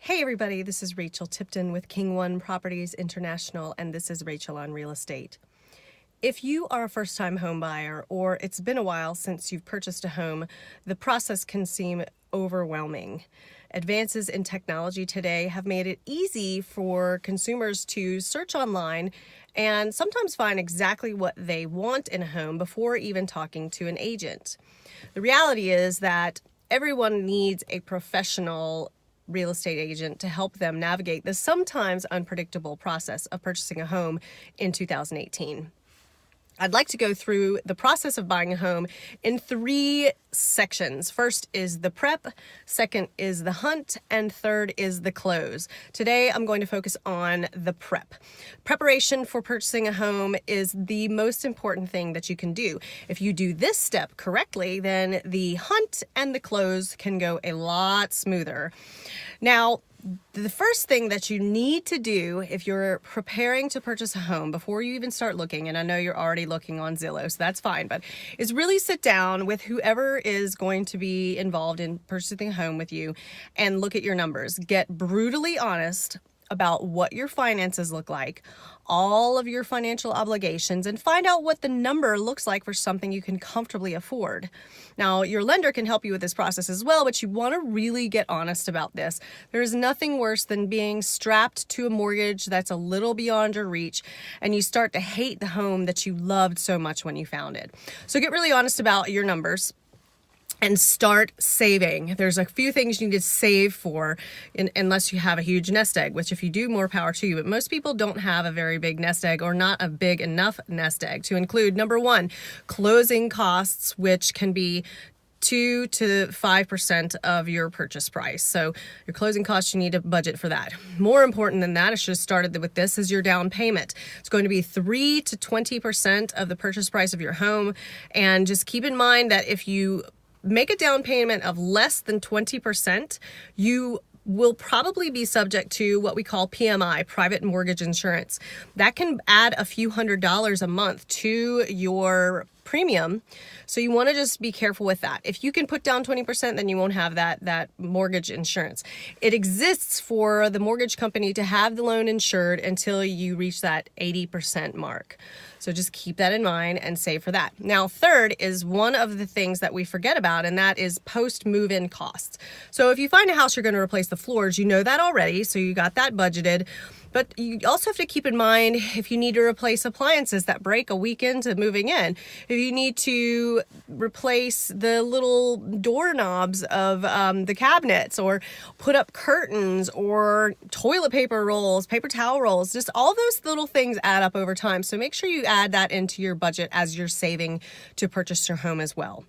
Hey everybody, this is Rachel Tipton with King One Properties International, and this is Rachel on Real Estate. If you are a first-time home buyer or it's been a while since you've purchased a home, the process can seem overwhelming. Advances in technology today have made it easy for consumers to search online and sometimes find exactly what they want in a home before even talking to an agent. The reality is that everyone needs a professional real estate agent to help them navigate the sometimes unpredictable process of purchasing a home in 2018. I'd like to go through the process of buying a home in 3 sections. First is the prep, second is the hunt, and third is the close. Today, I'm going to focus on the prep. Preparation for purchasing a home is the most important thing that you can do. If you do this step correctly, then the hunt and the close can go a lot smoother. Now, the first thing that you need to do if you're preparing to purchase a home before you even start looking, and I know you're already looking on Zillow, so that's fine, but is really sit down with whoever is going to be involved in purchasing a home with you and look at your numbers. Get brutally honest about what your finances look like, all of your financial obligations, and find out what the number looks like for something you can comfortably afford. Now, your lender can help you with this process as well, but you want to really get honest about this. There is nothing worse than being strapped to a mortgage that's a little beyond your reach, and you start to hate the home that you loved so much when you found it. So get really honest about your numbers and start saving. There's a few things you need to save for unless you have a huge nest egg, which if you do, more power to you. But most people don't have a very big nest egg or not a big enough nest egg to include, number 1, closing costs, which can be 2 to 5% of your purchase price. So your closing costs, you need to budget for that. More important than that, I should have started with this, is your down payment. It's going to be 3 to 20% of the purchase price of your home. And just keep in mind that if you make a down payment of less than 20%, you will probably be subject to what we call PMI, private mortgage insurance. That can add a few $100s a month to your premium. So you want to just be careful with that. If you can put down 20%, then you won't have that mortgage insurance. It exists for the mortgage company to have the loan insured until you reach that 80% mark. So just keep that in mind and save for that. Now, third is one of the things that we forget about, and that is post-move-in costs. So if you find a house you're going to replace the floors, you know that already, so you got that budgeted. But you also have to keep in mind if you need to replace appliances that break a week into moving in, if you need to replace the little doorknobs of the cabinets, or put up curtains, or toilet paper rolls, paper towel rolls, just all those little things add up over time. So make sure you add that into your budget as you're saving to purchase your home as well.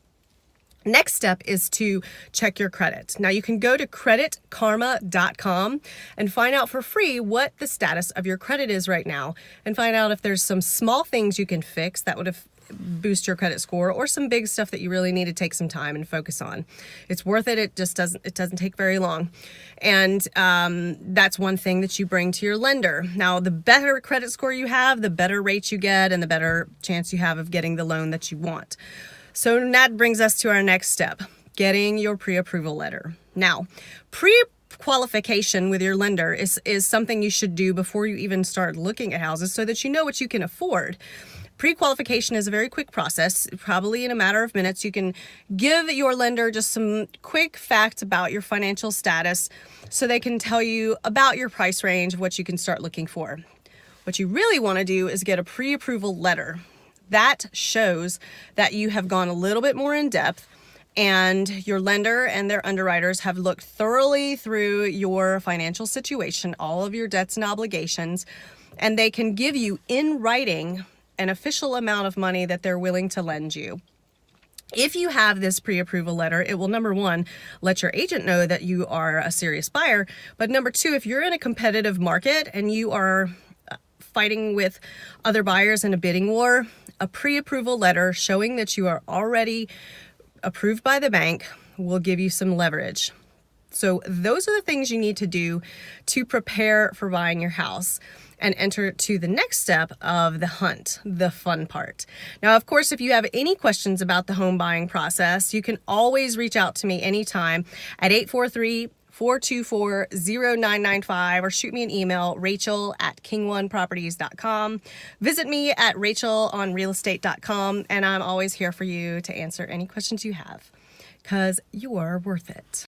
Next step is to check your credit. Now you can go to creditkarma.com and find out for free what the status of your credit is right now, and find out if there's some small things you can fix that would boost your credit score, or some big stuff that you really need to take some time and focus on. It's worth it. It doesn't take very long. And that's one thing that you bring to your lender. Now, the better credit score you have, the better rate you get, and the better chance you have of getting the loan that you want. So that brings us to our next step, getting your pre-approval letter. Now, pre-qualification with your lender is something you should do before you even start looking at houses, so that you know what you can afford. Pre-qualification is a very quick process. Probably in a matter of minutes, you can give your lender just some quick facts about your financial status, so they can tell you about your price range, what you can start looking for. What you really want to do is get a pre-approval letter. That shows that you have gone a little bit more in depth, and your lender and their underwriters have looked thoroughly through your financial situation, all of your debts and obligations, and they can give you in writing an official amount of money that they're willing to lend you. If you have this pre-approval letter, it will, number 1, let your agent know that you are a serious buyer. But number 2, if you're in a competitive market and you are fighting with other buyers in a bidding war, a pre-approval letter showing that you are already approved by the bank will give you some leverage. So those are the things you need to do to prepare for buying your house and enter to the next step of the hunt, the fun part. Now, of course, if you have any questions about the home buying process, you can always reach out to me anytime at 843 424-0995 or shoot me an email, rachel@king1properties.com. Visit me at rachelonrealestate.com, and I'm always here for you to answer any questions you have, because you are worth it.